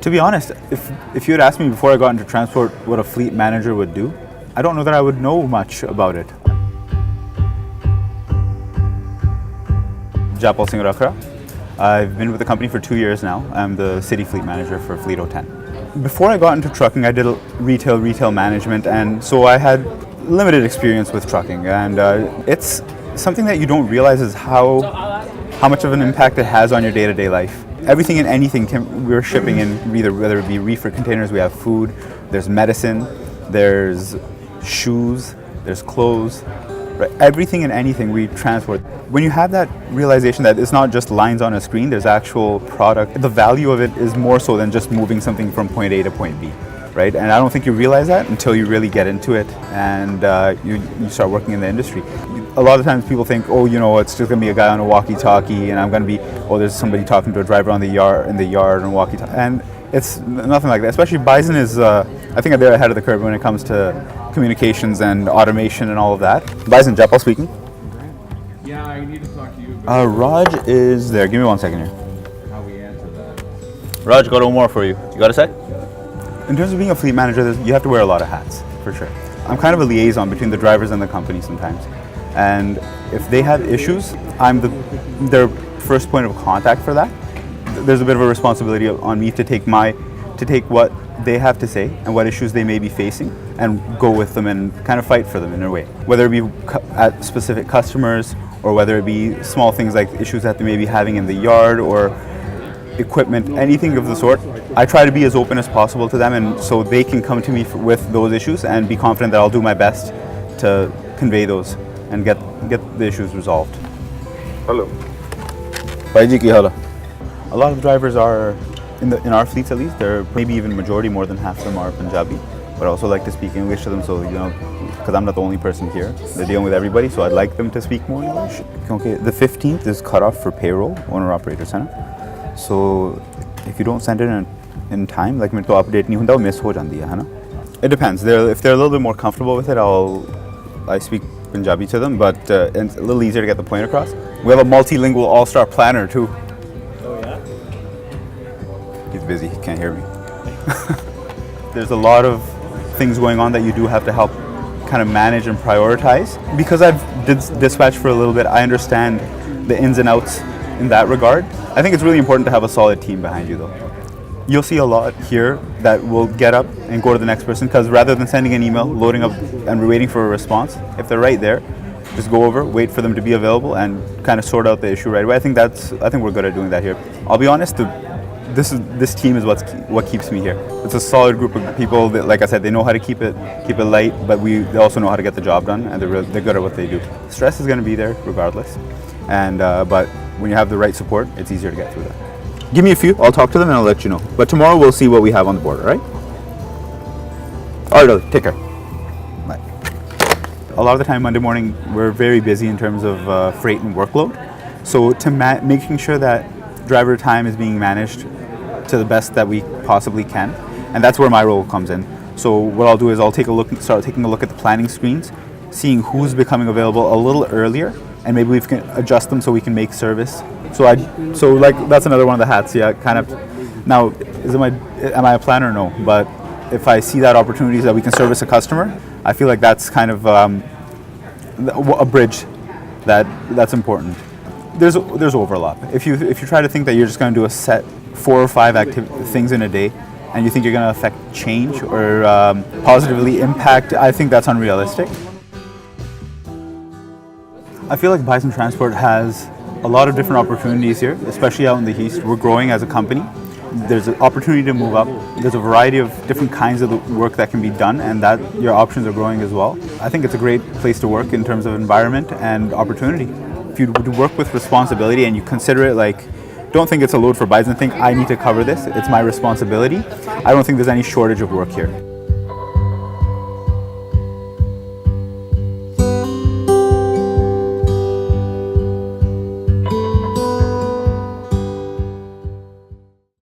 To be honest, if you had asked me before I got into transport what a fleet manager would do, I don't know that I would know much about it. Japal Singh Rakhra. I've been with the company for 2 years now. I'm the city fleet manager for Fleet 010. Before I got into trucking, I did retail management, and so I had limited experience with trucking. And it's something that you don't realize is how much of an impact it has on your day-to-day life. Everything and anything we're shipping in, whether it be reefer containers, we have food, there's medicine, there's shoes, there's clothes. Right? Everything and anything we transport. When you have that realization that it's not just lines on a screen, there's actual product, the value of it is more so than just moving something from point A to point B, right? And I don't think you realize that until you really get into it and you start working in the industry. A lot of times people think, oh, it's just gonna be a guy on a walkie-talkie and I'm gonna be, there's somebody talking to a driver in the yard on walkie-talkie. And it's nothing like that. Especially Bison is, I think they're ahead of the curve when it comes to communications and automation and all of that. Bison, Japal speaking. Yeah, I need to talk to you. Raj is there. Give me 1 second here. How we answer that. Raj, got one more for you. You got a sec? In terms of being a fleet manager, you have to wear a lot of hats, for sure. I'm kind of a liaison between the drivers and the company sometimes. And if they have issues, I'm their first point of contact for that. There's a bit of a responsibility on me to take what they have to say and what issues they may be facing and go with them and kind of fight for them in a way. Whether it be at specific customers or whether it be small things like issues that they may be having in the yard or equipment, anything of the sort. I try to be as open as possible to them and so they can come to me with those issues and be confident that I'll do my best to convey those and get the issues resolved. Hello. Bhaiji ki hala? A lot of drivers are, in our fleets at least, they're maybe even majority, more than half of them are Punjabi. But I also like to speak English to them, so because I'm not the only person here. They're dealing with everybody, so I'd like them to speak more English. Okay, the 15th is cut off for payroll, owner-operator center. So if you don't send it in time, like मेरे को update नहीं होता, वो miss हो जाती है ना? It depends. If they're a little bit more comfortable with it, I speak Punjabi to them, but it's a little easier to get the point across. We have a multilingual all-star planner too. Oh yeah? He's busy, he can't hear me. There's a lot of things going on that you do have to help kind of manage and prioritize. Because I've dispatched for a little bit, I understand the ins and outs in that regard. I think it's really important to have a solid team behind you though. You'll see a lot here that will get up and go to the next person because rather than sending an email, loading up and waiting for a response, if they're right there, just go over, wait for them to be available and kind of sort out the issue right away. I think we're good at doing that here. I'll be honest, this team is what keeps me here. It's a solid group of people that, like I said, they know how to keep it light, but they also know how to get the job done and they're good at what they do. Stress is going to be there regardless, and but when you have the right support, it's easier to get through that. Give me a few, I'll talk to them and I'll let you know. But tomorrow we'll see what we have on the board, all right? All right, take care. Bye. A lot of the time Monday morning, we're very busy in terms of freight and workload. So making sure that driver time is being managed to the best that we possibly can. And that's where my role comes in. So what I'll do is I'll start taking a look at the planning screens, seeing who's becoming available a little earlier, and maybe we can adjust them so we can make service. So that's another one of the hats, yeah, kind of. Now, am I a planner? No, but if I see that opportunities that we can service a customer, I feel like that's kind of a bridge that's important. There's overlap. If you try to think that you're just going to do a set 4 or 5 things in a day, and you think you're going to affect change or positively impact, I think that's unrealistic. I feel like Bison Transport has a lot of different opportunities here, especially out in the East. We're growing as a company. There's an opportunity to move up. There's a variety of different kinds of work that can be done, and that your options are growing as well. I think it's a great place to work in terms of environment and opportunity. If you work with responsibility and you consider it like, don't think it's a load for Bison, think I need to cover this, it's my responsibility. I don't think there's any shortage of work here.